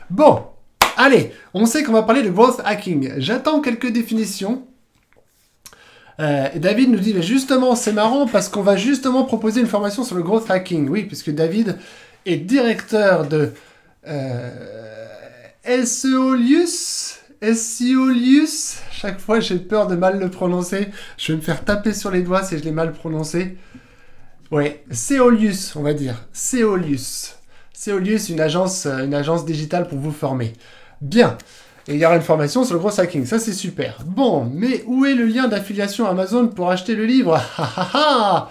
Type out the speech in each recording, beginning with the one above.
Bon, allez, on sait qu'on va parler de growth hacking. J'attends quelques définitions. David nous dit, mais justement, c'est marrant parce qu'on va justement proposer une formation sur le growth hacking. Oui, puisque David est directeur de SEOlius. SEOlius. Chaque fois, j'ai peur de mal le prononcer. Je vais me faire taper sur les doigts si je l'ai mal prononcé. Ouais, SEOlius, on va dire. SEOlius. SEOlius, une agence digitale pour vous former. Bien. Et il y aura une formation sur le growth hacking. Ça, c'est super. Bon, mais où est le lien d'affiliation Amazon pour acheter le livre? Ah,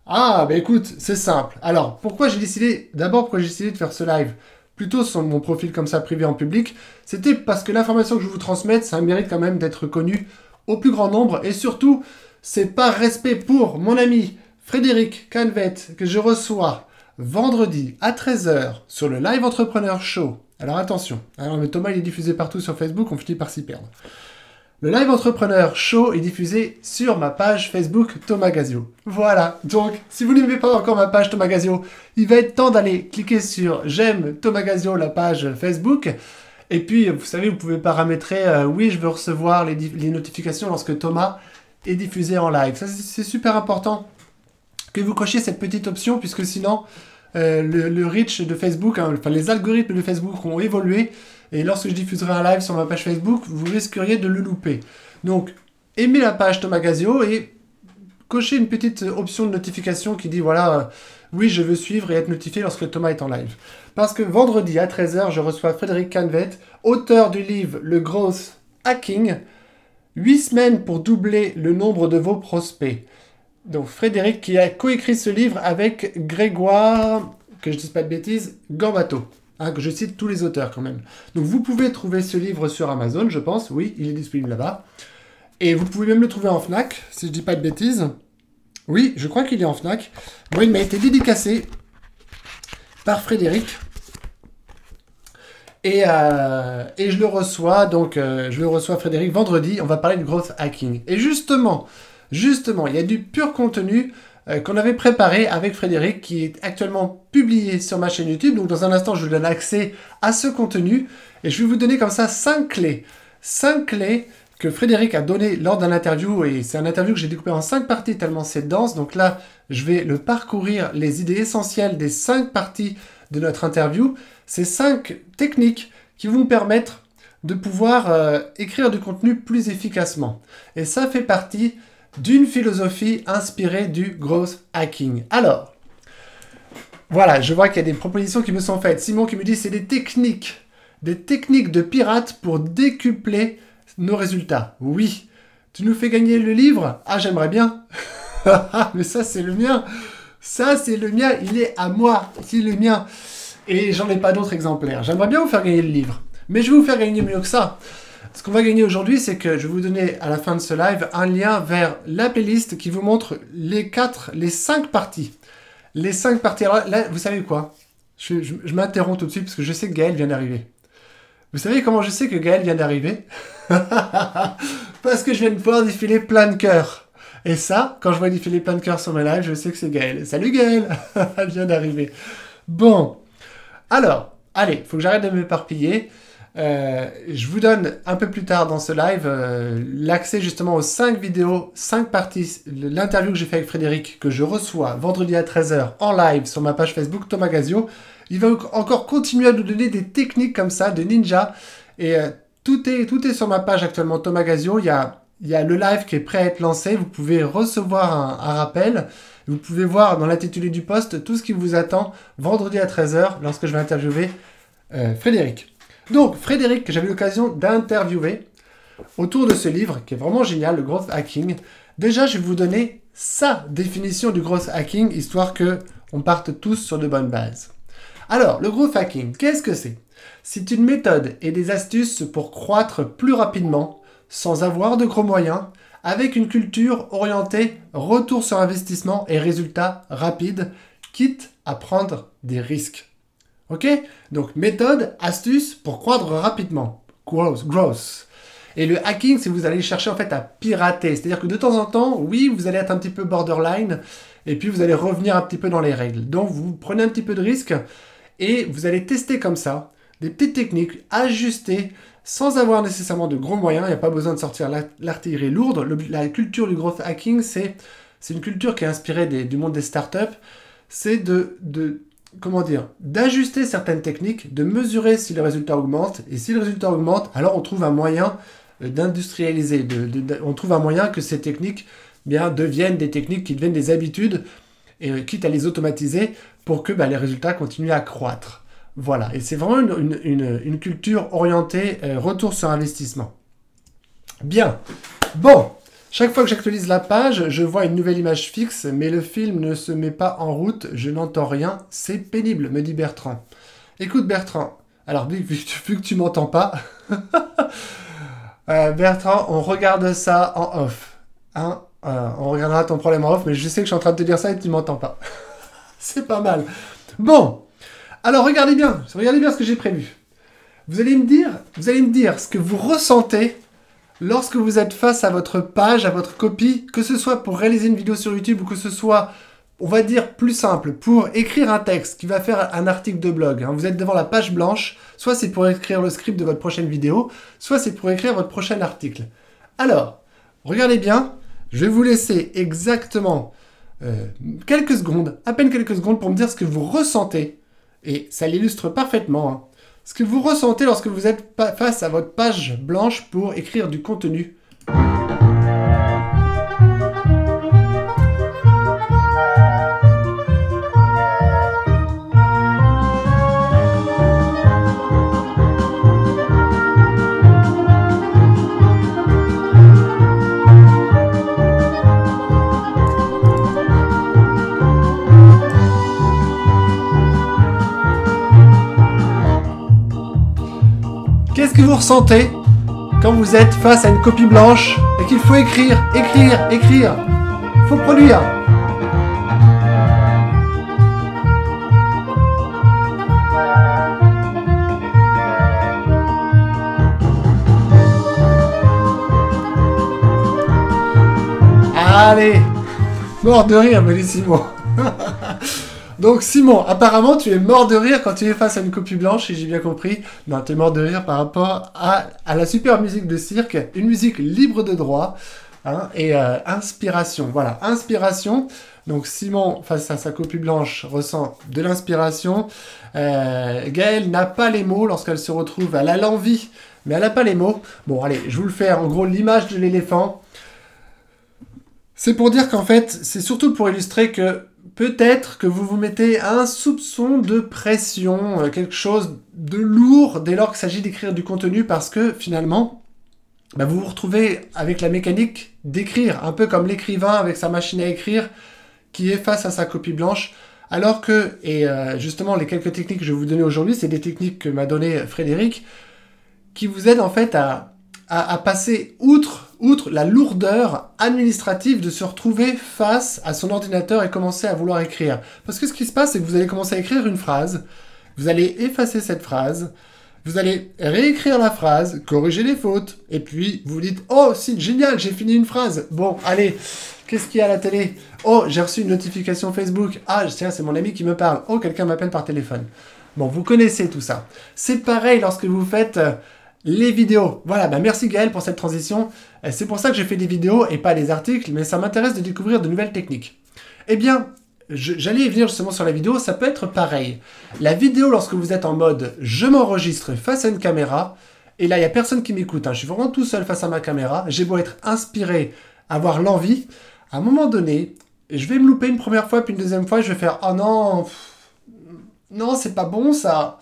bah écoute, c'est simple. Alors, pourquoi j'ai décidé de faire ce live plutôt sur mon profil comme ça, privé en public? C'était parce que l'information que je vous transmette, ça mérite quand même d'être connue au plus grand nombre. Et surtout, c'est par respect pour mon ami Frédéric Canvet, que je reçois vendredi à 13 h sur le Live Entrepreneur Show. Alors attention, mais Thomas il est diffusé partout sur Facebook, on finit par s'y perdre. Le Live Entrepreneur Show est diffusé sur ma page Facebook Thomas Gazio. Voilà, donc si vous n'aimez pas encore ma page Thomas Gazio, il va être temps d'aller cliquer sur j'aime Thomas Gazio, la page Facebook. Et puis, vous savez, vous pouvez paramétrer oui, je veux recevoir les notifications lorsque Thomas est diffusé en live. Ça, c'est super important que vous cochiez cette petite option, puisque sinon, le reach de Facebook, enfin les algorithmes de Facebook ont évolué, et lorsque je diffuserai un live sur ma page Facebook, vous risqueriez de le louper. Donc, aimez la page Thomas Gazio et cochez une petite option de notification qui dit, voilà, oui, je veux suivre et être notifié lorsque Thomas est en live. Parce que vendredi à 13 h, je reçois Frédéric Canvet, auteur du livre Le Growth Hacking, 8 semaines pour doubler le nombre de vos prospects. Donc Frédéric qui a coécrit ce livre avec Grégoire, que je ne dise pas de bêtises, Gambato. Que je cite tous les auteurs quand même. Donc vous pouvez trouver ce livre sur Amazon, je pense. Oui, il est disponible là-bas. Et vous pouvez même le trouver en Fnac, si je ne dis pas de bêtises. Oui, je crois qu'il est en Fnac. Bon, il m'a été dédicacé par Frédéric. Et je le reçois, Frédéric vendredi. On va parler du growth hacking. Et justement, il y a du pur contenu qu'on avait préparé avec Frédéric, qui est actuellement publié sur ma chaîne YouTube. Donc dans un instant, je vous donne accès à ce contenu. Et je vais vous donner comme ça 5 clés. 5 clés que Frédéric a données lors d'un interview. Et c'est un interview que j'ai découpé en 5 parties tellement c'est dense. Donc là, je vais le parcourir, les idées essentielles des 5 parties de notre interview. C'est 5 techniques qui vont vous permettre de pouvoir écrire du contenu plus efficacement. Et ça fait partie d'une philosophie inspirée du growth hacking. Alors, voilà, je vois qu'il y a des propositions qui me sont faites. Simon qui me dit c'est des techniques de pirates pour décupler nos résultats. Oui, tu nous fais gagner le livre? Ah, j'aimerais bien. Mais ça, c'est le mien. Ça, c'est le mien. Il est à moi. C'est le mien. Et j'en ai pas d'autres exemplaires. J'aimerais bien vous faire gagner le livre. Mais je vais vous faire gagner mieux que ça. Ce qu'on va gagner aujourd'hui, c'est que je vais vous donner à la fin de ce live un lien vers la playlist qui vous montre les 5 parties. Les 5 parties. Alors là, vous savez quoi? Je m'interromps tout de suite parce que je sais que Gaël vient d'arriver. Vous savez comment je sais que Gaël vient d'arriver? Parce que je viens de voir défiler plein de cœurs. Et ça, quand je vois défiler plein de cœurs sur mes lives, je sais que c'est Gaël. Salut Gaël! Elle vient d'arriver. Bon. Alors, allez, il faut que j'arrête de m'éparpiller. Je vous donne un peu plus tard dans ce live l'accès justement aux 5 vidéos, 5 parties, l'interview que j'ai fait avec Frédéric, que je reçois vendredi à 13 h en live sur ma page Facebook Thomas Gazio. Il va encore continuer à nous donner des techniques comme ça, de ninja. Et tout est sur ma page actuellement Thomas Gazio. Il y a le live qui est prêt à être lancé. Vous pouvez recevoir un rappel. Vous pouvez voir dans l'intitulé du post tout ce qui vous attend vendredi à 13 h lorsque je vais interviewer Frédéric. Donc, Frédéric, que j'avais l'occasion d'interviewer autour de ce livre, qui est vraiment génial, le growth hacking. Déjà, je vais vous donner sa définition du growth hacking, histoire qu'on parte tous sur de bonnes bases. Alors, le growth hacking, qu'est-ce que c'est? C'est une méthode et des astuces pour croître plus rapidement, sans avoir de gros moyens, avec une culture orientée retour sur investissement et résultats rapides, quitte à prendre des risques. Ok? Donc, méthode, astuce pour croître rapidement. Growth. Et le hacking, c'est vous allez chercher en fait à pirater. C'est-à-dire que de temps en temps, oui, vous allez être un petit peu borderline et puis vous allez revenir un petit peu dans les règles. Donc, vous prenez un petit peu de risque et vous allez tester comme ça des petites techniques ajustées sans avoir nécessairement de gros moyens. Il n'y a pas besoin de sortir l'artillerie lourde. La culture du growth hacking, c'est une culture qui est inspirée du monde des startups. C'est comment dire, d'ajuster certaines techniques, de mesurer si le résultat augmente. Et si le résultat augmente, alors on trouve un moyen d'industrialiser. On trouve un moyen que ces techniques deviennent des techniques qui deviennent des habitudes, et quitte à les automatiser pour que les résultats continuent à croître. Voilà, et c'est vraiment une culture orientée retour sur investissement. Bien, bon, chaque fois que j'actualise la page, je vois une nouvelle image fixe, mais le film ne se met pas en route, je n'entends rien, c'est pénible, me dit Bertrand. Écoute Bertrand, alors vu que tu m'entends pas, Bertrand, on regarde ça en off. Hein, on regardera ton problème en off, mais je sais que je suis en train de te dire ça et tu m'entends pas. C'est pas mal. Bon, alors regardez bien ce que j'ai prévu. Vous allez me dire ce que vous ressentez lorsque vous êtes face à votre page, à votre copie, que ce soit pour réaliser une vidéo sur YouTube ou que ce soit, on va dire, plus simple, pour écrire un texte qui va faire un article de blog. Hein. Vous êtes devant la page blanche, soit c'est pour écrire le script de votre prochaine vidéo, soit c'est pour écrire votre prochain article. Alors, regardez bien, je vais vous laisser exactement quelques secondes, à peine quelques secondes, pour me dire ce que vous ressentez, et ça l'illustre parfaitement, hein. Ce que vous ressentez lorsque vous êtes face à votre page blanche pour écrire du contenu. Qu'est-ce que vous ressentez quand vous êtes face à une copie blanche et qu'il faut écrire? Faut produire. Allez, mort de rire, me dit Simon. Donc Simon, apparemment tu es mort de rire quand tu es face à une copie blanche, si j'ai bien compris. Non, tu es mort de rire par rapport à la super musique de cirque, une musique libre de droit, hein, et inspiration. Voilà, inspiration. Donc Simon, face à sa copie blanche, ressent de l'inspiration. Gaëlle n'a pas les mots lorsqu'elle se retrouve, elle a l'envie, mais elle n'a pas les mots. Bon, allez, je vous le fais, en gros, l'image de l'éléphant. C'est pour dire qu'en fait, c'est surtout pour illustrer que peut-être que vous vous mettez un soupçon de pression, quelque chose de lourd dès lors qu'il s'agit d'écrire du contenu parce que finalement, vous vous retrouvez avec la mécanique d'écrire, un peu comme l'écrivain avec sa machine à écrire qui est face à sa copie blanche. Alors que, et justement les quelques techniques que je vais vous donner aujourd'hui, c'est des techniques que m'a donné Frédéric, qui vous aident en fait à passer outre la lourdeur administrative de se retrouver face à son ordinateur et commencer à vouloir écrire. Parce que ce qui se passe, c'est que vous allez commencer à écrire une phrase, vous allez effacer cette phrase, vous allez réécrire la phrase, corriger les fautes, et puis vous dites « Oh, c'est génial, j'ai fini une phrase. Bon, allez, qu'est-ce qu'il y a à la télé? Oh, j'ai reçu une notification Facebook. Ah, tiens, c'est mon ami qui me parle. Oh, quelqu'un m'appelle par téléphone. » Bon, vous connaissez tout ça. C'est pareil lorsque vous faites les vidéos. Voilà, merci Gaël pour cette transition. C'est pour ça que j'ai fait des vidéos et pas des articles, mais ça m'intéresse de découvrir de nouvelles techniques. Eh bien, j'allais y venir justement sur la vidéo, ça peut être pareil. La vidéo, lorsque vous êtes en mode « je m'enregistre face à une caméra », et là, il n'y a personne qui m'écoute, hein, je suis vraiment tout seul face à ma caméra, j'ai beau être inspiré, avoir l'envie, à un moment donné, je vais me louper une première fois, puis une deuxième fois, je vais faire « oh non, non, c'est pas bon ça ».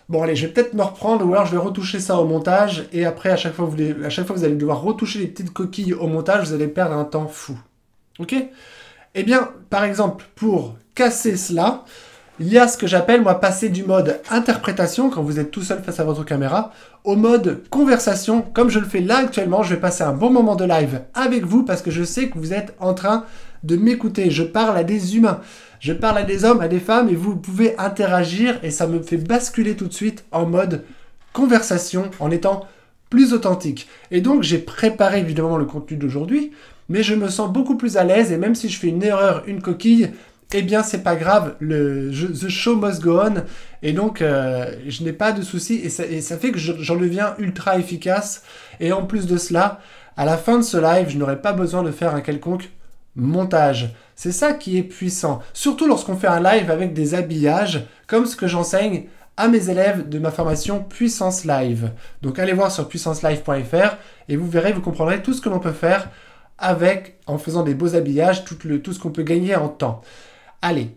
Bon allez, je vais peut-être me reprendre ou alors je vais retoucher ça au montage et après à chaque fois vous allez devoir retoucher les petites coquilles au montage, vous allez perdre un temps fou. Ok? Eh bien, par exemple, pour casser cela, il y a ce que j'appelle, moi, passer du mode interprétation, quand vous êtes tout seul face à votre caméra, au mode conversation. Comme je le fais là actuellement, je vais passer un bon moment de live avec vous parce que je sais que vous êtes en train de m'écouter. Je parle à des humains. Je parle à des hommes, à des femmes, et vous pouvez interagir, et ça me fait basculer tout de suite en mode conversation, en étant plus authentique. Et donc, j'ai préparé évidemment le contenu d'aujourd'hui, mais je me sens beaucoup plus à l'aise, et même si je fais une erreur, une coquille, eh bien c'est pas grave, the show must go on, et donc je n'ai pas de soucis, et ça fait que j'en deviens ultra efficace, et en plus de cela, à la fin de ce live, je n'aurai pas besoin de faire un quelconque montage. C'est ça qui est puissant, surtout lorsqu'on fait un live avec des habillages, comme ce que j'enseigne à mes élèves de ma formation Puissance Live. Donc allez voir sur puissancelive.fr et vous verrez, vous comprendrez tout ce que l'on peut faire en faisant des beaux habillages, tout ce qu'on peut gagner en temps. Allez,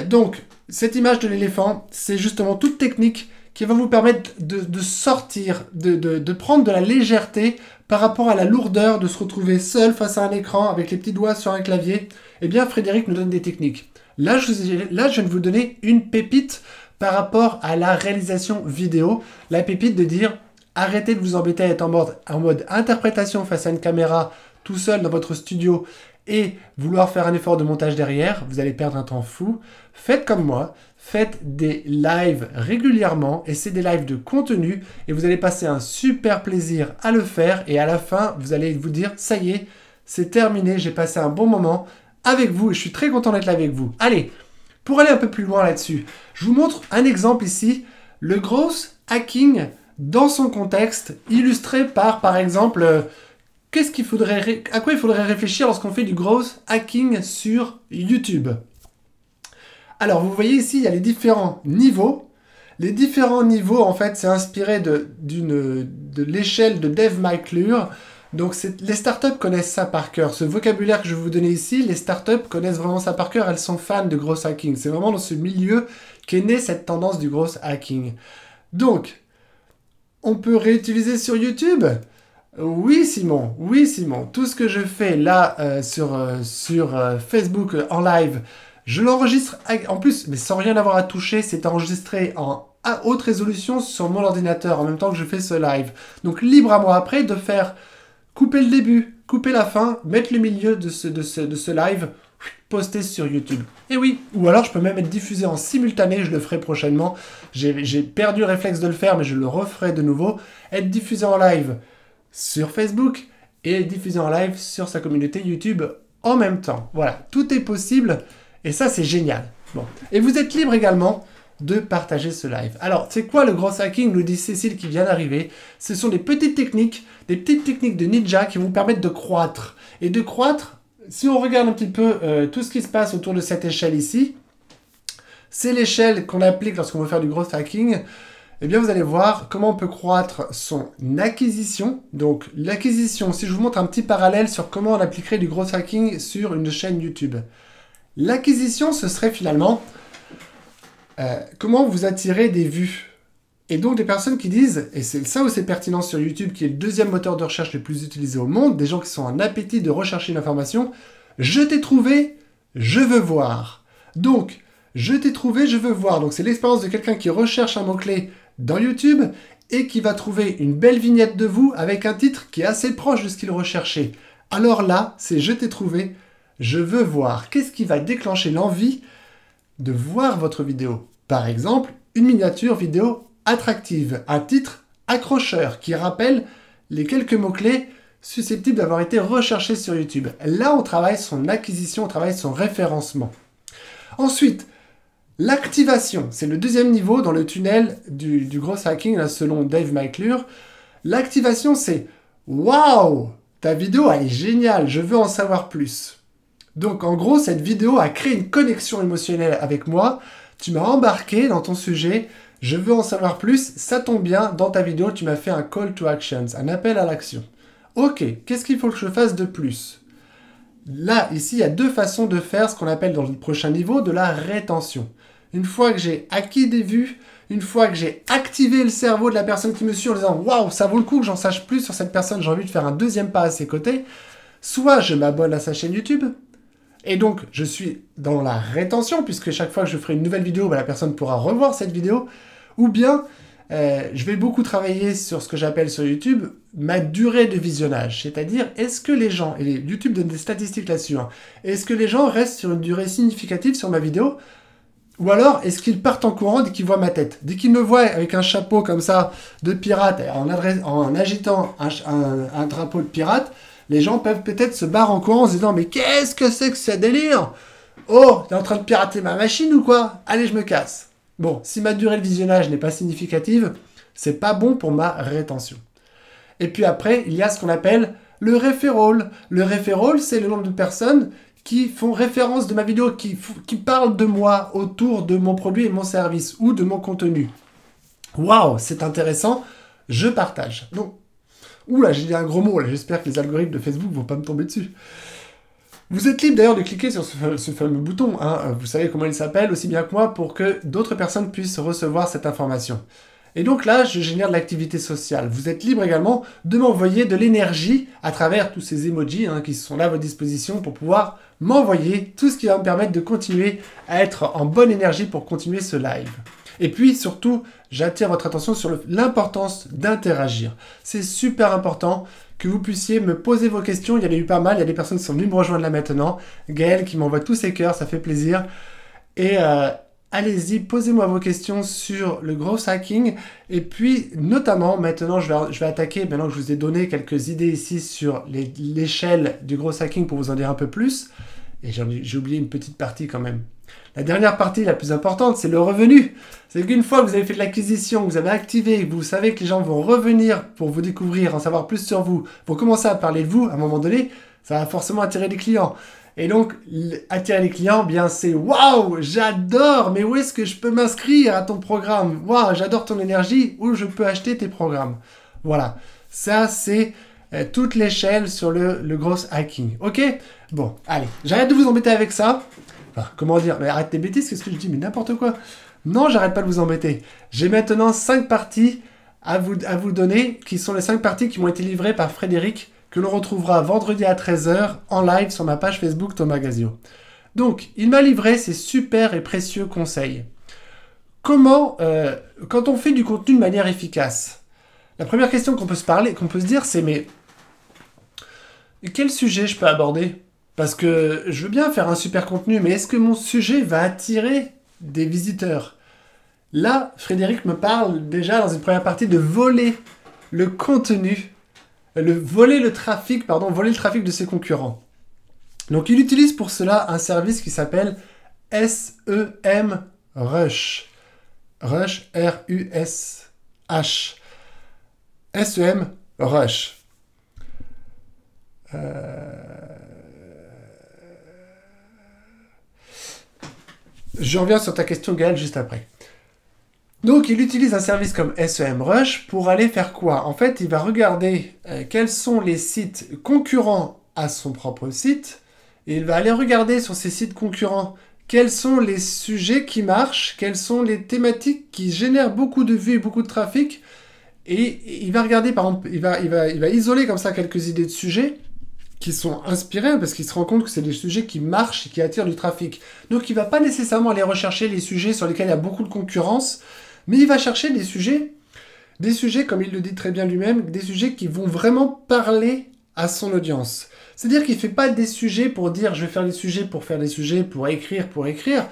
donc cette image de l'éléphant, c'est justement toute technique qui va vous permettre de sortir, de prendre de la légèreté par rapport à la lourdeur de se retrouver seul face à un écran avec les petits doigts sur un clavier. Eh bien, Frédéric nous donne des techniques. Là, je viens de vous donner une pépite par rapport à la réalisation vidéo. La pépite de dire, arrêtez de vous embêter à être en mode interprétation face à une caméra tout seul dans votre studio et vouloir faire un effort de montage derrière, vous allez perdre un temps fou. Faites comme moi, faites des lives régulièrement et c'est des lives de contenu et vous allez passer un super plaisir à le faire et à la fin, vous allez vous dire, ça y est, c'est terminé, j'ai passé un bon moment avec vous et je suis très content d'être là avec vous. Allez, pour aller un peu plus loin là-dessus, je vous montre un exemple ici, le growth hacking dans son contexte, illustré par exemple, à quoi il faudrait réfléchir lorsqu'on fait du growth hacking sur YouTube. Alors, vous voyez ici, il y a les différents niveaux. Les différents niveaux, en fait, c'est inspiré de l'échelle de Dave McClure. Donc, les startups connaissent ça par cœur. Ce vocabulaire que je vais vous donner ici, les startups connaissent vraiment ça par cœur. Elles sont fans de growth hacking. C'est vraiment dans ce milieu qu'est née cette tendance du growth hacking. Donc, on peut réutiliser sur YouTube ? Oui Simon, oui Simon. Tout ce que je fais là sur Facebook en live, je l'enregistre en plus, mais sans rien avoir à toucher, c'est enregistré à haute résolution sur mon ordinateur en même temps que je fais ce live. Donc libre à moi après de faire couper le début, couper la fin, mettre le milieu de ce live, poster sur YouTube. Et oui, ou alors je peux même être diffusé en simultané, je le ferai prochainement. J'ai perdu le réflexe de le faire, mais je le referai de nouveau. Être diffusé en live sur Facebook et diffusé en live sur sa communauté YouTube en même temps. Voilà, tout est possible et ça c'est génial. Bon. Et vous êtes libre également de partager ce live. Alors, c'est quoi le growth hacking, nous dit Cécile qui vient d'arriver. Ce sont des petites techniques de ninja qui vont permettre de croître. Et de croître, si on regarde un petit peu tout ce qui se passe autour de cette échelle ici, c'est l'échelle qu'on applique lorsqu'on veut faire du growth hacking. Eh bien, vous allez voir comment on peut croître son acquisition. Donc, l'acquisition, si je vous montre un petit parallèle sur comment on appliquerait du growth hacking sur une chaîne YouTube. L'acquisition, ce serait finalement comment vous attirez des vues. Et donc, des personnes qui disent, et c'est ça où c'est pertinent sur YouTube, qui est le deuxième moteur de recherche le plus utilisé au monde, des gens qui sont en appétit de rechercher une information, je t'ai trouvé, je veux voir. Donc, je t'ai trouvé, je veux voir. Donc, c'est l'expérience de quelqu'un qui recherche un mot-clé dans YouTube et qui va trouver une belle vignette de vous avec un titre qui est assez proche de ce qu'il recherchait. Alors là, c'est je t'ai trouvé, je veux voir. Qu'est-ce qui va déclencher l'envie de voir votre vidéo? Par exemple, une miniature vidéo attractive, un titre accrocheur qui rappelle les quelques mots-clés susceptibles d'avoir été recherchés sur YouTube. Là, on travaille son acquisition, on travaille son référencement. Ensuite, l'activation, c'est le deuxième niveau dans le tunnel du growth hacking, là, selon Dave McClure. L'activation, c'est « Waouh, ta vidéo, elle est géniale, je veux en savoir plus ». Donc, en gros, cette vidéo a créé une connexion émotionnelle avec moi. Tu m'as embarqué dans ton sujet, je veux en savoir plus. Ça tombe bien, dans ta vidéo, tu m'as fait un call to action, un appel à l'action. Ok, qu'est-ce qu'il faut que je fasse de plus ? Là, ici, il y a deux façons de faire ce qu'on appelle dans le prochain niveau de la rétention. Une fois que j'ai acquis des vues, une fois que j'ai activé le cerveau de la personne qui me suit en disant « Waouh, ça vaut le coup que j'en sache plus sur cette personne, j'ai envie de faire un deuxième pas à ses côtés », soit je m'abonne à sa chaîne YouTube, et donc je suis dans la rétention, puisque chaque fois que je ferai une nouvelle vidéo, la personne pourra revoir cette vidéo, ou bien je vais beaucoup travailler sur ce que j'appelle sur YouTube ma durée de visionnage, c'est-à-dire est-ce que les gens, et YouTube donne des statistiques là-dessus, est-ce que les gens restent sur une durée significative sur ma vidéo, ou alors est-ce qu'ils partent en courant dès qu'ils voient ma tête? Dès qu'ils me voient avec un chapeau comme ça de pirate, en agitant un drapeau de pirate, les gens peuvent peut-être se barrer en courant en se disant « Mais qu'est-ce que c'est que ce délire ?» Oh, t'es en train de pirater ma machine ou quoi? Allez, je me casse. Bon, si ma durée de visionnage n'est pas significative, c'est pas bon pour ma rétention. Et puis après, il y a ce qu'on appelle le referral. Le referral, c'est le nombre de personnes qui font référence de ma vidéo, qui parlent de moi autour de mon produit et mon service ou de mon contenu. Waouh, c'est intéressant, je partage. Donc, oula, j'ai dit un gros mot là, j'espère que les algorithmes de Facebook vont pas me tomber dessus. Vous êtes libre d'ailleurs de cliquer sur ce fameux bouton, hein. Vous savez comment il s'appelle aussi bien que moi, pour que d'autres personnes puissent recevoir cette information. Et donc là, je génère de l'activité sociale. Vous êtes libre également de m'envoyer de l'énergie à travers tous ces emojis qui sont là à votre disposition pour pouvoir m'envoyer tout ce qui va me permettre de continuer à être en bonne énergie pour continuer ce live. Et puis surtout, j'attire votre attention sur l'importance d'interagir. C'est super important que vous puissiez me poser vos questions. Il y en a eu pas mal, il y a des personnes qui sont venues me rejoindre là maintenant. Gaël qui m'envoie tous ses cœurs, ça fait plaisir. Et allez-y, posez-moi vos questions sur le growth hacking. Et puis, notamment, maintenant, je vais attaquer, maintenant que je vous ai donné quelques idées ici sur l'échelle du growth hacking pour vous en dire un peu plus. Et j'ai oublié une petite partie quand même. La dernière partie, la plus importante, c'est le revenu. C'est qu'une fois que vous avez fait de l'acquisition, que vous avez activé, que vous savez que les gens vont revenir pour vous découvrir, en savoir plus sur vous, vont commencer à parler de vous, à un moment donné, ça va forcément attirer des clients. Et donc, attirer les clients, bien c'est « Waouh, j'adore, mais où est-ce que je peux m'inscrire à ton programme? Waouh, j'adore ton énergie, où je peux acheter tes programmes ?» Voilà, ça c'est toute l'échelle sur le growth hacking. Ok? Bon, allez, j'arrête de vous embêter avec ça. Enfin, comment dire? Mais arrête tes bêtises, qu'est-ce que je dis? Mais n'importe quoi. Non, j'arrête pas de vous embêter. J'ai maintenant 5 parties à vous donner, qui sont les 5 parties qui m'ont été livrées par Frédéric, que l'on retrouvera vendredi à 13 h en live sur ma page Facebook Thomas Gazio. Donc, il m'a livré ces super et précieux conseils. Comment, quand on fait du contenu de manière efficace, la première question qu'on peut se dire, c'est mais quel sujet je peux aborder? Parce que je veux bien faire un super contenu, mais est-ce que mon sujet va attirer des visiteurs? Là, Frédéric me parle déjà dans une première partie de voler le contenu, voler le trafic de ses concurrents. Donc il utilise pour cela un service qui s'appelle SEM Rush. Rush, R-U-S-H. SEM Rush. Je reviens sur ta question, Gaël, juste après. Donc, il utilise un service comme SEMrush pour aller faire quoi? En fait, il va regarder quels sont les sites concurrents à son propre site, et il va aller regarder sur ces sites concurrents quels sont les sujets qui marchent, quelles sont les thématiques qui génèrent beaucoup de vues et beaucoup de trafic, et il va regarder, par exemple, il va isoler comme ça quelques idées de sujets qui sont inspirés parce qu'il se rend compte que c'est des sujets qui marchent et qui attirent du trafic. Donc il ne va pas nécessairement aller rechercher les sujets sur lesquels il y a beaucoup de concurrence, mais il va chercher des sujets comme il le dit très bien lui-même, des sujets qui vont vraiment parler à son audience. C'est-à-dire qu'il ne fait pas des sujets pour dire je vais faire des sujets, pour écrire.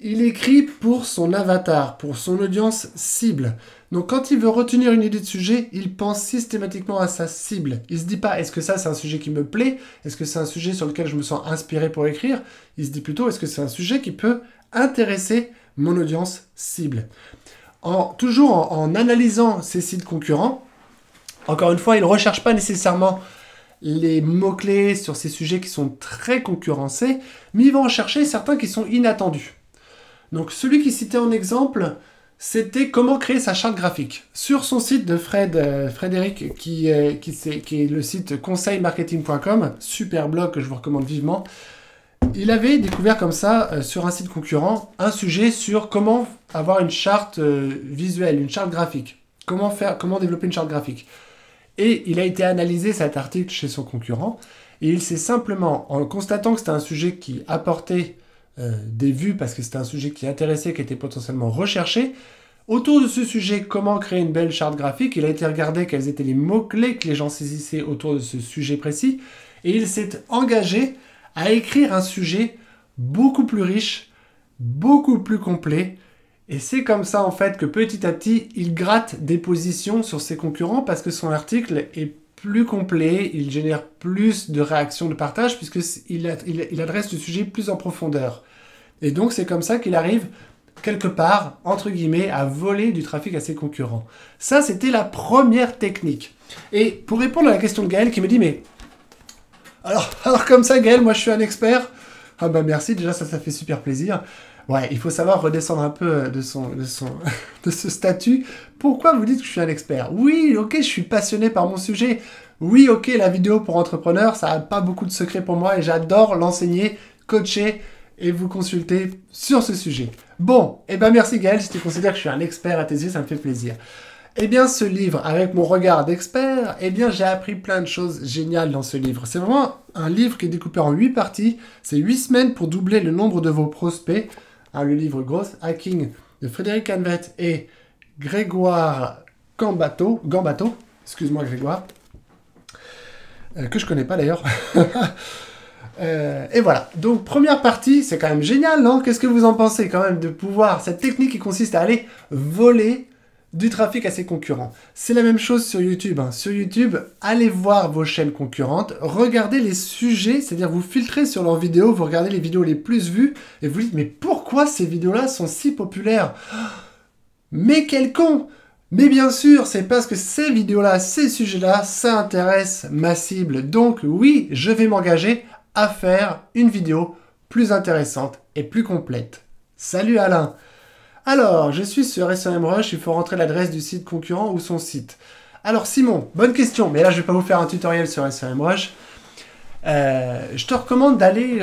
Il écrit pour son avatar, pour son audience cible. Donc quand il veut retenir une idée de sujet, il pense systématiquement à sa cible. Il ne se dit pas, est-ce que ça c'est un sujet qui me plaît? Est-ce que c'est un sujet sur lequel je me sens inspiré pour écrire? Il se dit plutôt, est-ce que c'est un sujet qui peut intéresser mon audience cible? Toujours en analysant ces sites concurrents, encore une fois, il ne recherche pas nécessairement les mots-clés sur ces sujets qui sont très concurrencés, mais il va en chercher certains qui sont inattendus. Donc celui qui citait en exemple, c'était comment créer sa charte graphique. Sur son site de Frédéric, qui est le site conseilmarketing.com, super blog que je vous recommande vivement, il avait découvert comme ça, sur un site concurrent, un sujet sur comment avoir une charte visuelle, une charte graphique. Comment développer une charte graphique. Et il a été analysé cet article chez son concurrent, et il s'est simplement, en constatant que c'était un sujet qui apportait des vues, parce que c'était un sujet qui intéressait, qui était potentiellement recherché, autour de ce sujet, comment créer une belle charte graphique, il a été regardé quels étaient les mots-clés que les gens saisissaient autour de ce sujet précis, et il s'est engagé à écrire un sujet beaucoup plus riche, beaucoup plus complet, et c'est comme ça en fait que petit à petit, il gratte des positions sur ses concurrents parce que son article est plus complet, il génère plus de réactions de partage, puisqu'il adresse le sujet plus en profondeur. Et donc, c'est comme ça qu'il arrive, quelque part, entre guillemets, à voler du trafic à ses concurrents. Ça, c'était la première technique. Et pour répondre à la question de Gaël qui me dit, mais... Alors comme ça, Gaël, moi je suis un expert. Ah bah merci, déjà ça fait super plaisir. Ouais, il faut savoir redescendre un peu de ce statut. Pourquoi vous dites que je suis un expert? Oui, ok, je suis passionné par mon sujet. Oui, ok, la vidéo pour entrepreneurs, ça n'a pas beaucoup de secrets pour moi et j'adore l'enseigner, coacher et vous consulter sur ce sujet. Bon, et ben merci Gaël, si tu considères que je suis un expert à tes yeux, ça me fait plaisir. Eh bien, ce livre, avec mon regard d'expert, eh bien, j'ai appris plein de choses géniales dans ce livre. C'est vraiment un livre qui est découpé en 8 parties. C'est 8 semaines pour doubler le nombre de vos prospects. Hein, le livre Growth Hacking de Frédéric Hanvet et Grégoire Gambato. Excuse-moi, Grégoire. Que je connais pas d'ailleurs. Et voilà. Donc, première partie, c'est quand même génial, non? Qu'est-ce que vous en pensez quand même de pouvoir... Cette technique qui consiste à aller voler du trafic à ses concurrents. C'est la même chose sur YouTube. Hein. Sur YouTube, allez voir vos chaînes concurrentes, regardez les sujets, c'est-à-dire vous filtrez sur leurs vidéos, vous regardez les vidéos les plus vues, et vous dites, mais pourquoi ces vidéos-là sont si populaires? Mais quel con! Mais bien sûr, c'est parce que ces vidéos-là, ces sujets-là, ça intéresse ma cible. Donc oui, je vais m'engager à faire une vidéo plus intéressante et plus complète. Salut Alain! Alors, je suis sur SEMrush, il faut rentrer l'adresse du site concurrent ou son site. Alors Simon, bonne question, mais là je ne vais pas vous faire un tutoriel sur SEMrush. Je te recommande d'aller,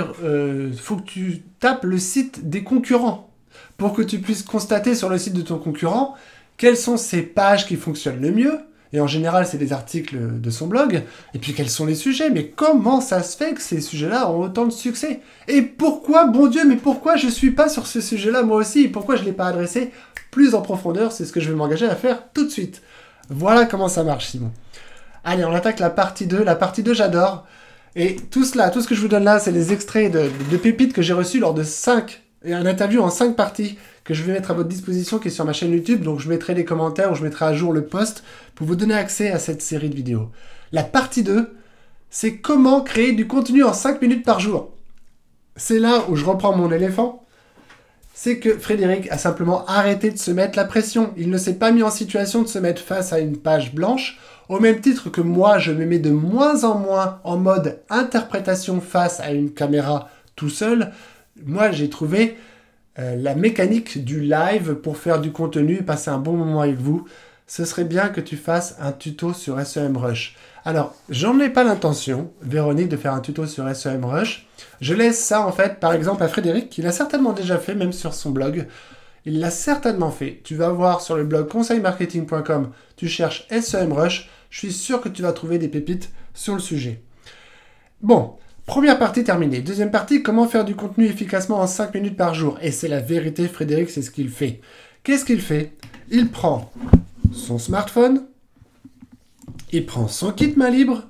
faut que tu tapes le site des concurrents pour que tu puisses constater sur le site de ton concurrent quelles sont ces pages qui fonctionnent le mieux. Et en général, c'est des articles de son blog. Et puis, quels sont les sujets? Mais comment ça se fait que ces sujets-là ont autant de succès? Et pourquoi, bon Dieu, mais pourquoi je ne suis pas sur ce sujet-là moi aussi? Et pourquoi je ne l'ai pas adressé plus en profondeur? C'est ce que je vais m'engager à faire tout de suite. Voilà comment ça marche, Simon. Allez, on attaque la partie 2. La partie 2, j'adore. Et tout ce que je vous donne là, c'est des extraits de pépites que j'ai reçus lors de un interview en 5 parties que je vais mettre à votre disposition, qui est sur ma chaîne YouTube. Donc, je mettrai les commentaires ou je mettrai à jour le post pour vous donner accès à cette série de vidéos. La partie 2, c'est comment créer du contenu en 5 minutes par jour. C'est là où je reprends mon éléphant. C'est que Frédéric a simplement arrêté de se mettre la pression. Il ne s'est pas mis en situation de se mettre face à une page blanche, au même titre que moi, je me mets de moins en moins en mode interprétation face à une caméra tout seul. Moi, j'ai trouvé la mécanique du live pour faire du contenu et passer un bon moment avec vous. Ce serait bien que tu fasses un tuto sur SEMrush. Alors, j'en ai pas l'intention, Véronique, de faire un tuto sur SEMrush. Je laisse ça, en fait, par exemple, à Frédéric, qui l'a certainement déjà fait, même sur son blog. Il l'a certainement fait. Tu vas voir sur le blog conseilmarketing.com, tu cherches SEMrush. Je suis sûr que tu vas trouver des pépites sur le sujet. Bon, première partie terminée. Deuxième partie, comment faire du contenu efficacement en 5 minutes par jour. Et c'est la vérité, Frédéric, c'est ce qu'il fait. Qu'est-ce qu'il fait? Il prend son smartphone, il prend son kit main libre,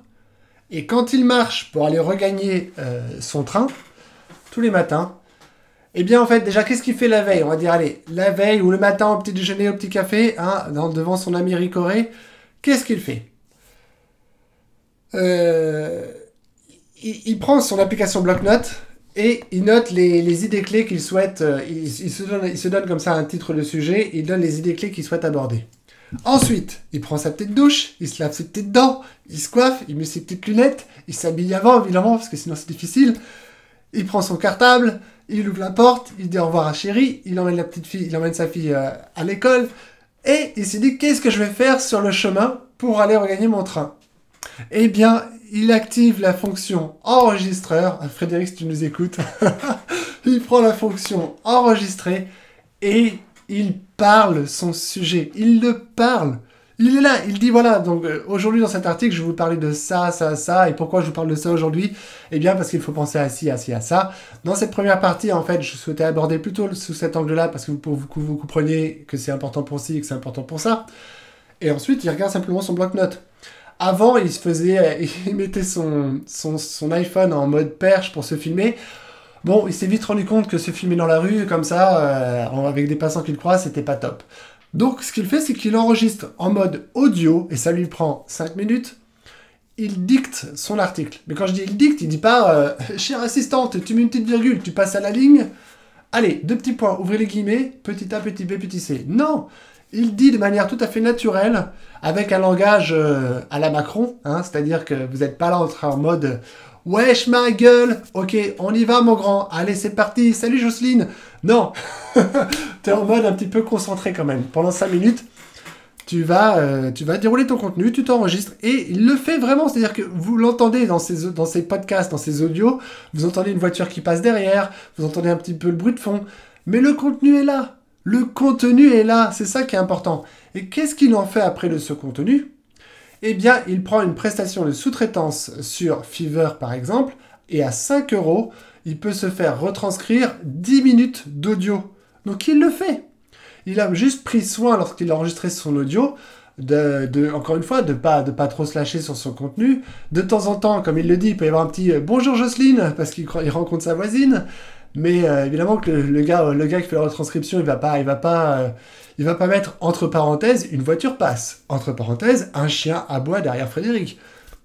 et quand il marche pour aller regagner son train, tous les matins, eh bien en fait, déjà, qu'est-ce qu'il fait la veille? On va dire, allez, la veille ou le matin au petit déjeuner, au petit café, hein, devant son ami Ricoré, qu'est-ce qu'il fait? Il prend son application bloc-notes et il note les idées clés qu'il souhaite. Il se donne comme ça un titre de sujet, il donne les idées clés qu'il souhaite aborder. Ensuite, il prend sa petite douche, il se lave ses petites dents, il se coiffe, il met ses petites lunettes, il s'habille avant, évidemment, parce que sinon c'est difficile. Il prend son cartable, il ouvre la porte, il dit au revoir à chérie, il emmène sa fille à l'école, et il se dit, qu'est-ce que je vais faire sur le chemin pour aller regagner mon train? Eh bien, il active la fonction enregistreur. Frédéric, si tu nous écoutes, il prend la fonction enregistrer et il parle son sujet. Il le parle. Il est là, il dit voilà, donc aujourd'hui dans cet article, je vais vous parler de ça, ça, ça. Et pourquoi je vous parle de ça aujourd'hui? Eh bien, parce qu'il faut penser à ci, à ci, à ça. Dans cette première partie, en fait, je souhaitais aborder plutôt sous cet angle-là, parce que vous compreniez que c'est important pour ci et que c'est important pour ça. Et ensuite, il regarde simplement son bloc-notes. Avant, il mettait son iPhone en mode perche pour se filmer. Bon, il s'est vite rendu compte que se filmer dans la rue, comme ça, avec des passants qu'il croise, c'était pas top. Donc, ce qu'il fait, c'est qu'il enregistre en mode audio, et ça lui prend 5 minutes. il dicte son article. Mais quand je dis il dicte, il dit pas chère assistante, tu mets une petite virgule, tu passes à la ligne. Allez, 2 petits points, ouvrez les guillemets, petit a, petit b, petit c. Non, il dit de manière tout à fait naturelle, avec un langage à la Macron, hein, c'est-à-dire que vous n'êtes pas là en mode « Wesh ma gueule, ok, on y va mon grand, allez c'est parti, salut Jocelyne !» Non, tu es en mode un petit peu concentré quand même. Pendant 5 minutes, tu vas dérouler ton contenu, tu t'enregistres, et il le fait vraiment, c'est-à-dire que vous l'entendez dans ces podcasts, dans ces audios, vous entendez une voiture qui passe derrière, vous entendez un petit peu le bruit de fond, mais le contenu est là. Le contenu est là, c'est ça qui est important. Et qu'est-ce qu'il en fait après de ce contenu? Eh bien, il prend une prestation de sous-traitance sur Fiverr, par exemple, et à 5 €, il peut se faire retranscrire 10 minutes d'audio. Donc, il le fait. Il a juste pris soin, lorsqu'il a enregistré son audio, encore une fois, de pas trop se lâcher sur son contenu. De temps en temps, comme il le dit, il peut y avoir un petit « Bonjour Jocelyne » parce qu'il rencontre sa voisine. Mais évidemment que le gars qui fait la retranscription, il va pas mettre entre parenthèses une voiture passe, entre parenthèses un chien aboie derrière Frédéric.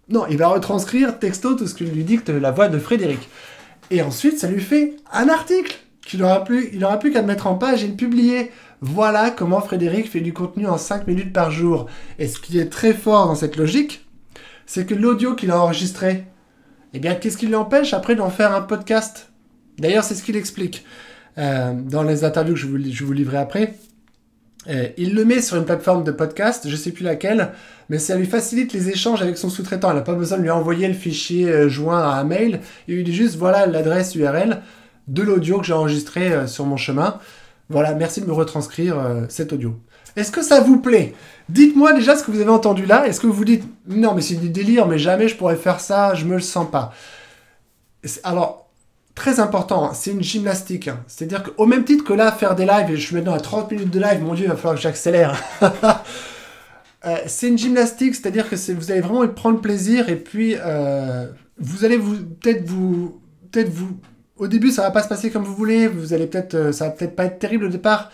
Non, il va retranscrire texto tout ce que lui dicte la voix de Frédéric. Et ensuite, ça lui fait un article il n'aura plus qu'à le mettre en page et le publier. Voilà comment Frédéric fait du contenu en 5 minutes par jour. Et ce qui est très fort dans cette logique, c'est que l'audio qu'il a enregistré, eh bien, qu'est-ce qui l'empêche après d'en faire un podcast ? D'ailleurs, c'est ce qu'il explique dans les interviews que je vous livrerai après. Il le met sur une plateforme de podcast, je ne sais plus laquelle, mais ça lui facilite les échanges avec son sous-traitant. Il n'a pas besoin de lui envoyer le fichier joint à un mail. Il lui dit juste, voilà l'adresse URL de l'audio que j'ai enregistré sur mon chemin. Voilà, merci de me retranscrire cet audio. Est-ce que ça vous plaît ? Dites-moi déjà ce que vous avez entendu là. Est-ce que vous vous dites, non mais c'est du délire, mais jamais je pourrais faire ça, je me le sens pas. Alors, très important, hein, c'est une gymnastique. Hein. C'est-à-dire qu'au même titre que là, faire des lives, et je suis maintenant à 30 minutes de live, mon Dieu, il va falloir que j'accélère. C'est une gymnastique, c'est-à-dire que vous allez vraiment y prendre plaisir, et puis vous allez au début, ça va pas se passer comme vous voulez, ça va peut-être pas être terrible au départ,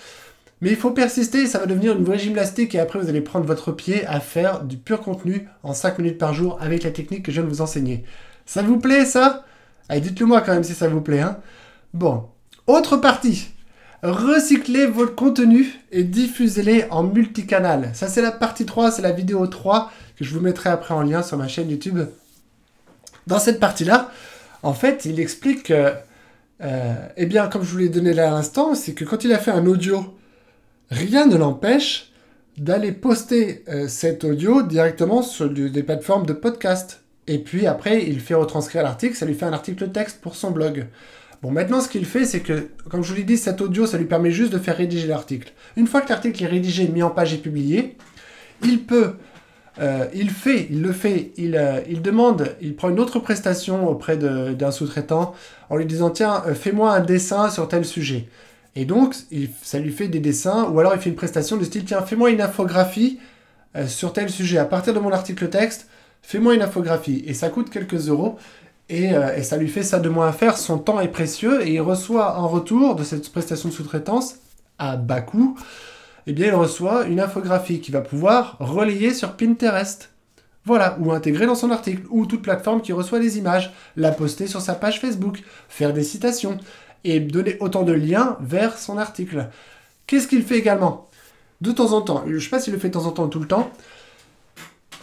mais il faut persister, ça va devenir une vraie gymnastique, et après vous allez prendre votre pied à faire du pur contenu en 5 minutes par jour avec la technique que je viens de vous enseigner. Ça vous plaît ça ? Allez, dites-le moi quand même si ça vous plaît. Hein. Bon, autre partie. Recyclez votre contenu et diffusez-les en multicanal. Ça, c'est la partie 3, c'est la vidéo 3 que je vous mettrai après en lien sur ma chaîne YouTube. Dans cette partie-là, en fait, il explique que, eh bien, comme je vous l'ai donné là à l'instant, c'est que quand il a fait un audio, rien ne l'empêche d'aller poster cet audio directement sur des plateformes de podcast. Et puis après, il fait retranscrire l'article, ça lui fait un article texte pour son blog. Bon, maintenant, ce qu'il fait, c'est que, comme je vous l'ai dit, cet audio, ça lui permet juste de faire rédiger l'article. Une fois que l'article est rédigé, mis en page et publié, il prend une autre prestation auprès d'un sous-traitant en lui disant « Tiens, fais-moi un dessin sur tel sujet ». Et donc, ça lui fait des dessins, ou alors il fait une prestation de style « Tiens, fais-moi une infographie sur tel sujet. À partir de mon article texte, fais-moi une infographie ». Et ça coûte quelques euros. Et ça lui fait ça de moins à faire, son temps est précieux, et il reçoit en retour de cette prestation de sous-traitance, à bas coût, eh bien il reçoit une infographie qu'il va pouvoir relayer sur Pinterest. Voilà, ou intégrer dans son article, ou toute plateforme qui reçoit des images, la poster sur sa page Facebook, faire des citations, et donner autant de liens vers son article. Qu'est-ce qu'il fait également ? De temps en temps, je ne sais pas s'il le fait de temps en temps ou tout le temps,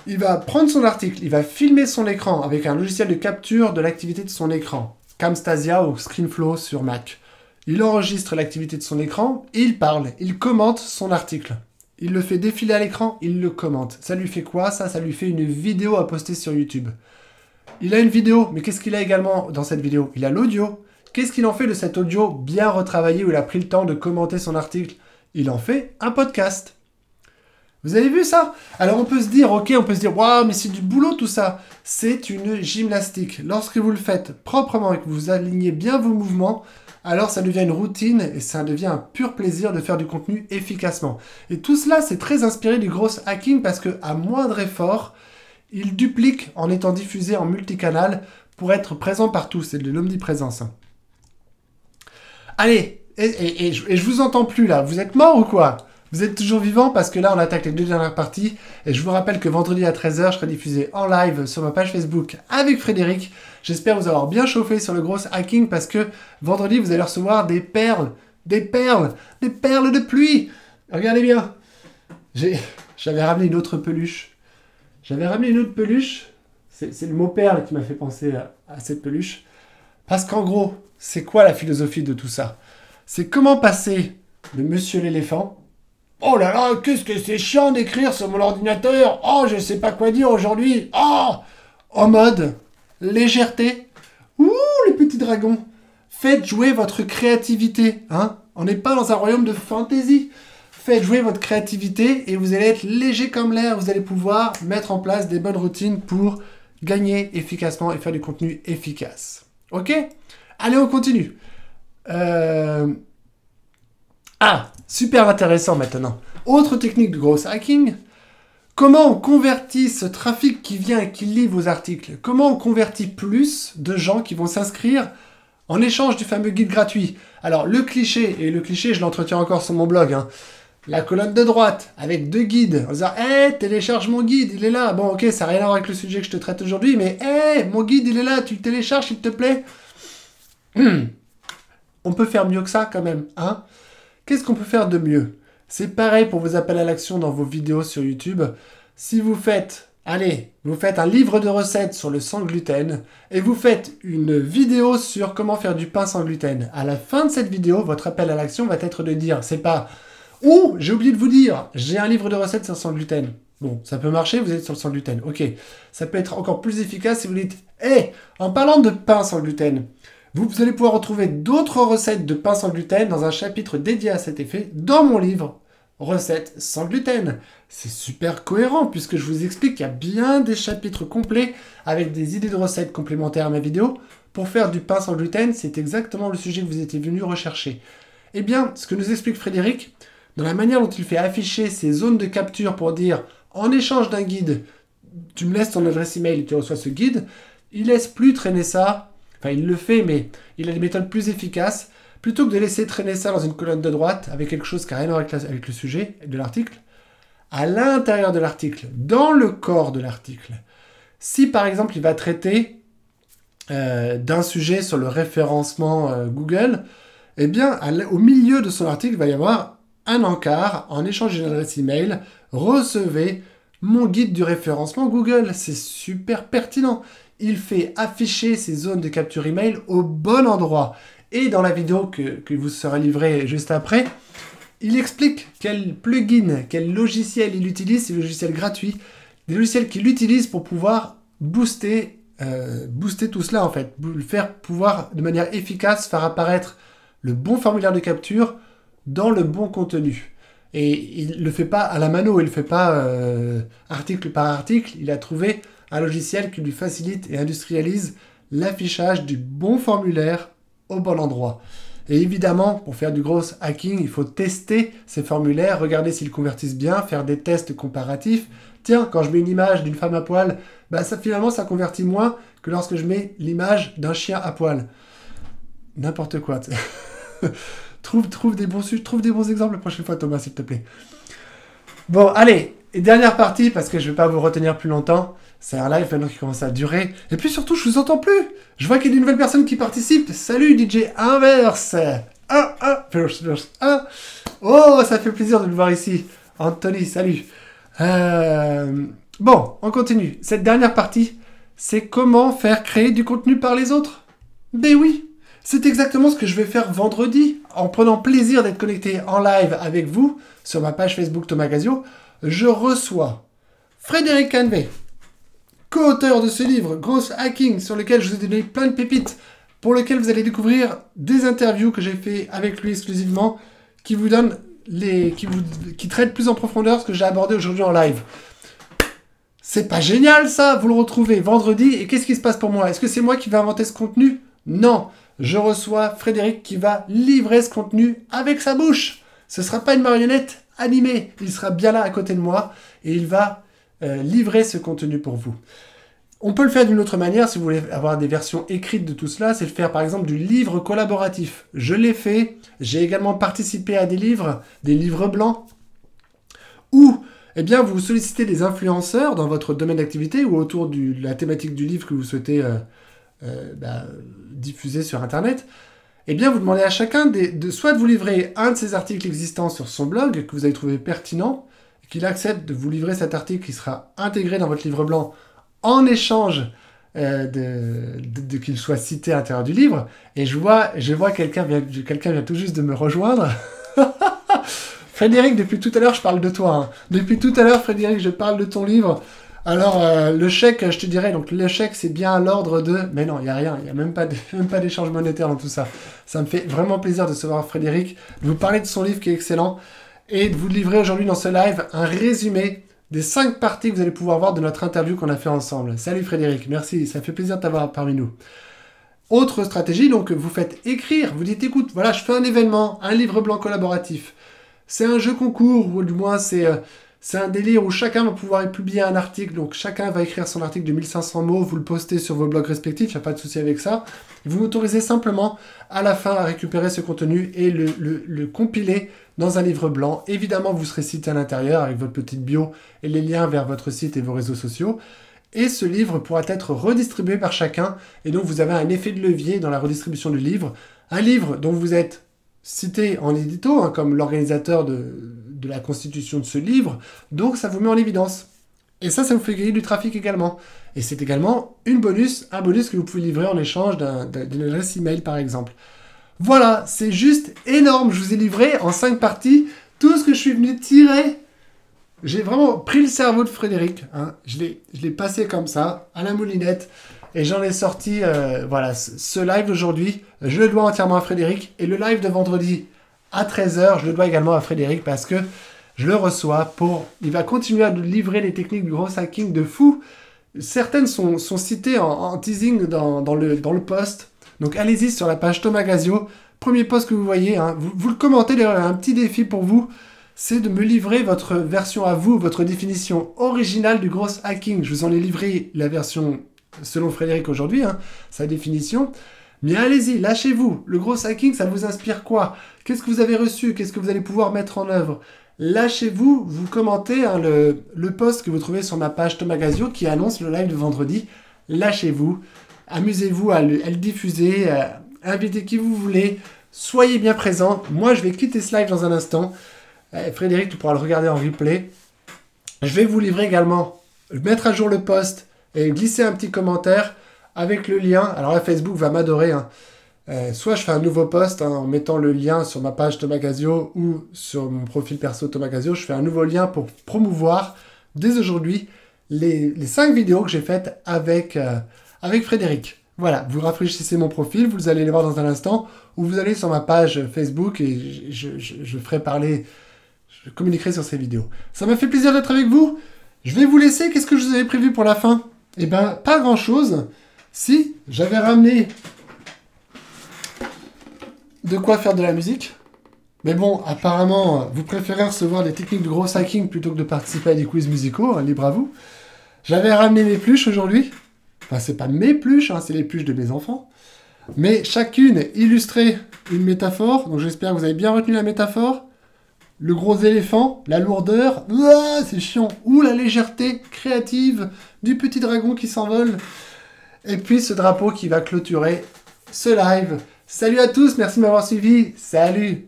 il va prendre son article, il va filmer son écran avec un logiciel de capture de l'activité de son écran, Camtasia ou ScreenFlow sur Mac. Il enregistre l'activité de son écran et il parle, il commente son article. Il le fait défiler à l'écran, il le commente. Ça lui fait quoi ? Ça lui fait une vidéo à poster sur YouTube. Il a une vidéo, mais qu'est-ce qu'il a également dans cette vidéo ? Il a l'audio. Qu'est-ce qu'il en fait de cet audio bien retravaillé où il a pris le temps de commenter son article ? Il en fait un podcast. Vous avez vu ça ? Alors on peut se dire, waouh, mais c'est du boulot tout ça. C'est une gymnastique. Lorsque vous le faites proprement et que vous alignez bien vos mouvements, alors ça devient une routine et ça devient un pur plaisir de faire du contenu efficacement. Et tout cela, c'est très inspiré du growth hacking parce qu'à moindre effort, il duplique en étant diffusé en multicanal pour être présent partout. C'est de l'omniprésence. Allez, et je vous entends plus là. Vous êtes mort ou quoi ? Vous êtes toujours vivants parce que là, on attaque les 2 dernières parties. Et je vous rappelle que vendredi à 13 h, je serai diffusé en live sur ma page Facebook avec Frédéric. J'espère vous avoir bien chauffé sur le gros hacking parce que vendredi, vous allez recevoir des perles, des perles de pluie. Regardez bien. J'avais ramené une autre peluche. C'est le mot perle qui m'a fait penser à cette peluche. Parce qu'en gros, c'est quoi la philosophie de tout ça? C'est comment passer de Monsieur l'éléphant. Oh là là, qu'est-ce que c'est chiant d'écrire sur mon ordinateur. Oh, je sais pas quoi dire aujourd'hui. Oh, en mode légèreté. Ouh, les petits dragons. Faites jouer votre créativité. Hein, on n'est pas dans un royaume de fantasy. Faites jouer votre créativité et vous allez être léger comme l'air. Vous allez pouvoir mettre en place des bonnes routines pour gagner efficacement et faire du contenu efficace. Ok? Allez, on continue. Ah, super intéressant maintenant. Autre technique de gros hacking. Comment on convertit ce trafic qui vient et qui lit vos articles? Comment on convertit plus de gens qui vont s'inscrire en échange du fameux guide gratuit? Alors, le cliché, et le cliché, je l'entretiens encore sur mon blog, hein. La colonne de droite, avec 2 guides, en disant « Hey, télécharge mon guide, il est là !» Bon, ok, ça n'a rien à voir avec le sujet que je te traite aujourd'hui, mais « Hey, mon guide, il est là, tu le télécharges, s'il te plaît ?» On peut faire mieux que ça, quand même, hein? Qu'est-ce qu'on peut faire de mieux? C'est pareil pour vos appels à l'action dans vos vidéos sur YouTube. Si vous faites, vous faites un livre de recettes sur le sans gluten et vous faites une vidéo sur comment faire du pain sans gluten. À la fin de cette vidéo, votre appel à l'action va être de dire, c'est pas « Oh, j'ai oublié de vous dire, j'ai un livre de recettes sur le sans gluten ». Bon, ça peut marcher, vous êtes sur le sans gluten. Ok, ça peut être encore plus efficace si vous dites « Hey, en parlant de pain sans gluten », vous allez pouvoir retrouver d'autres recettes de pain sans gluten dans un chapitre dédié à cet effet dans mon livre « Recettes sans gluten ». C'est super cohérent puisque je vous explique qu'il y a bien des chapitres complets avec des idées de recettes complémentaires à ma vidéo. Pour faire du pain sans gluten, c'est exactement le sujet que vous étiez venu rechercher. Eh bien, ce que nous explique Frédéric, dans la manière dont il fait afficher ces zones de capture pour dire « En échange d'un guide, tu me laisses ton adresse email et tu reçois ce guide », il laisse plus traîner ça. Enfin, il le fait, mais il a des méthodes plus efficaces. Plutôt que de laisser traîner ça dans une colonne de droite, avec quelque chose qui n'a rien à voir avec le sujet de l'article, à l'intérieur de l'article, dans le corps de l'article. Si, par exemple, il va traiter d'un sujet sur le référencement Google, eh bien, au milieu de son article, il va y avoir un encart, en échange d'une adresse email, recevez mon guide du référencement Google. C'est super pertinent. Il fait afficher ces zones de capture email au bon endroit. Et dans la vidéo que vous sera livrée juste après, il explique quel plugin, quel logiciel il utilise, c'est le logiciel gratuit, des logiciels qu'il utilise pour pouvoir booster tout cela en fait, le faire pouvoir de manière efficace faire apparaître le bon formulaire de capture dans le bon contenu. Et il ne le fait pas à la mano, il ne le fait pas article par article, il a trouvé un logiciel qui lui facilite et industrialise l'affichage du bon formulaire au bon endroit. Et évidemment, pour faire du gros hacking, il faut tester ces formulaires, regarder s'ils convertissent bien, faire des tests comparatifs. Tiens, quand je mets une image d'une femme à poil, bah finalement ça convertit moins que lorsque je mets l'image d'un chien à poil. N'importe quoi. trouve des bons exemples la prochaine fois, Thomas, s'il te plaît. Bon, allez, et dernière partie, parce que je ne vais pas vous retenir plus longtemps. C'est un live maintenant qui commence à durer. Et puis surtout, je vous entends plus. Je vois qu'il y a de nouvelles personnes qui participent. Salut DJ Inverse. Oh, ça fait plaisir de le voir ici. Anthony, salut. Bon, on continue. Cette dernière partie, c'est comment faire créer du contenu par les autres. Ben oui, c'est exactement ce que je vais faire vendredi. En prenant plaisir d'être connecté en live avec vous sur ma page Facebook Thomas Casio, je reçois Frédéric Canvet, co-auteur de ce livre, Growth Hacking, sur lequel je vous ai donné plein de pépites, pour lequel vous allez découvrir des interviews que j'ai fait avec lui exclusivement, qui vous donnent qui traitent plus en profondeur ce que j'ai abordé aujourd'hui en live. C'est pas génial ça? Vous le retrouvez vendredi, et qu'est-ce qui se passe pour moi? Est-ce que c'est moi qui vais inventer ce contenu? Non, je reçois Frédéric qui va livrer ce contenu avec sa bouche. Ce sera pas une marionnette animée, il sera bien là à côté de moi, et il va livrer ce contenu pour vous. On peut le faire d'une autre manière, si vous voulez avoir des versions écrites de tout cela, c'est de faire par exemple du livre collaboratif. Je l'ai fait, j'ai également participé à des livres blancs, eh bien, vous sollicitez des influenceurs dans votre domaine d'activité ou autour de la thématique du livre que vous souhaitez diffuser sur Internet. Eh bien, vous demandez à chacun soit de vous livrer un de ces articles existants sur son blog que vous avez trouvé pertinent, qu'il accepte de vous livrer cet article qui sera intégré dans votre livre blanc en échange qu'il soit cité à l'intérieur du livre. Et je vois quelqu'un vient tout juste de me rejoindre. Frédéric, depuis tout à l'heure, je parle de toi. Hein. Depuis tout à l'heure, Frédéric, je parle de ton livre. Alors, le chèque, je te dirais, donc le chèque, c'est bien à l'ordre de... Mais non, il n'y a rien, il n'y a même pas d'échange monétaire dans tout ça. Ça me fait vraiment plaisir de recevoir Frédéric, de vous parler de son livre qui est excellent, et de vous livrer aujourd'hui dans ce live un résumé des 5 parties que vous allez pouvoir voir de notre interview qu'on a fait ensemble. Salut Frédéric, merci, ça fait plaisir de t'avoir parmi nous. Autre stratégie, donc, vous faites écrire, vous dites, écoute, voilà, je fais un événement, un livre blanc collaboratif. C'est un jeu concours, ou du moins c'est un délire où chacun va pouvoir publier un article, donc chacun va écrire son article de 1500 mots, vous le postez sur vos blogs respectifs, il n'y a pas de souci avec ça. Vous m'autorisez simplement à la fin à récupérer ce contenu et le compiler dans un livre blanc. Évidemment, vous serez cité à l'intérieur avec votre petite bio et les liens vers votre site et vos réseaux sociaux. Et ce livre pourra être redistribué par chacun, et donc vous avez un effet de levier dans la redistribution du livre. Un livre dont vous êtes cité en édito, hein, comme l'organisateur de la constitution de ce livre, donc ça vous met en évidence. Et ça vous fait gagner du trafic également. Et c'est également un bonus que vous pouvez livrer en échange d'une adresse email par exemple. Voilà, c'est juste énorme, je vous ai livré en 5 parties tout ce que je suis venu tirer. J'ai vraiment pris le cerveau de Frédéric, hein. Je l'ai passé comme ça, à la moulinette, et j'en ai sorti, voilà, ce live d'aujourd'hui, je le dois entièrement à Frédéric, et le live de vendredi à 13 h, je le dois également à Frédéric, parce que je le reçois il va continuer à nous livrer les techniques du gros hacking de fou. Certaines sont citées en teasing dans le post, donc allez-y sur la page Thomas Gazio, premier post que vous voyez, hein. Vous le commentez, un petit défi pour vous, c'est de me livrer votre version à vous, votre définition originale du gros hacking. Je vous en ai livré la version selon Frédéric aujourd'hui, hein, sa définition. Mais allez-y, lâchez-vous. Le gros hacking, ça vous inspire quoi? Qu'est-ce que vous avez reçu? Qu'est-ce que vous allez pouvoir mettre en œuvre? Lâchez-vous, vous commentez hein, le post que vous trouvez sur ma page Thomas Gazio qui annonce le live de vendredi. Lâchez-vous, amusez-vous à le diffuser, invitez qui vous voulez, soyez bien présents. Moi, je vais quitter ce live dans un instant. Frédéric, tu pourras le regarder en replay. Je vais vous livrer également, mettre à jour le post et glisser un petit commentaire avec le lien. Alors là, Facebook va m'adorer. Hein. Soit je fais un nouveau post hein, en mettant le lien sur ma page Thomas Gazio ou sur mon profil perso Thomas Gazio. Je fais un nouveau lien pour promouvoir dès aujourd'hui les 5 vidéos que j'ai faites avec Frédéric. Voilà, vous rafraîchissez mon profil, vous allez les voir dans un instant, ou vous allez sur ma page Facebook et je ferai parler... Je communiquerai sur ces vidéos. Ça m'a fait plaisir d'être avec vous. Je vais vous laisser. Qu'est-ce que je vous avais prévu pour la fin? Eh bien, pas grand-chose. Si, j'avais ramené de quoi faire de la musique. Mais bon, apparemment, vous préférez recevoir des techniques de gros hacking plutôt que de participer à des quiz musicaux. Hein, libre à vous. J'avais ramené mes pluches aujourd'hui. Enfin, c'est pas mes pluches, hein, c'est les pluches de mes enfants. Mais chacune illustrait une métaphore. Donc j'espère que vous avez bien retenu la métaphore. Le gros éléphant, la lourdeur, c'est chiant. Ou la légèreté créative du petit dragon qui s'envole. Et puis ce drapeau qui va clôturer ce live. Salut à tous, merci de m'avoir suivi. Salut!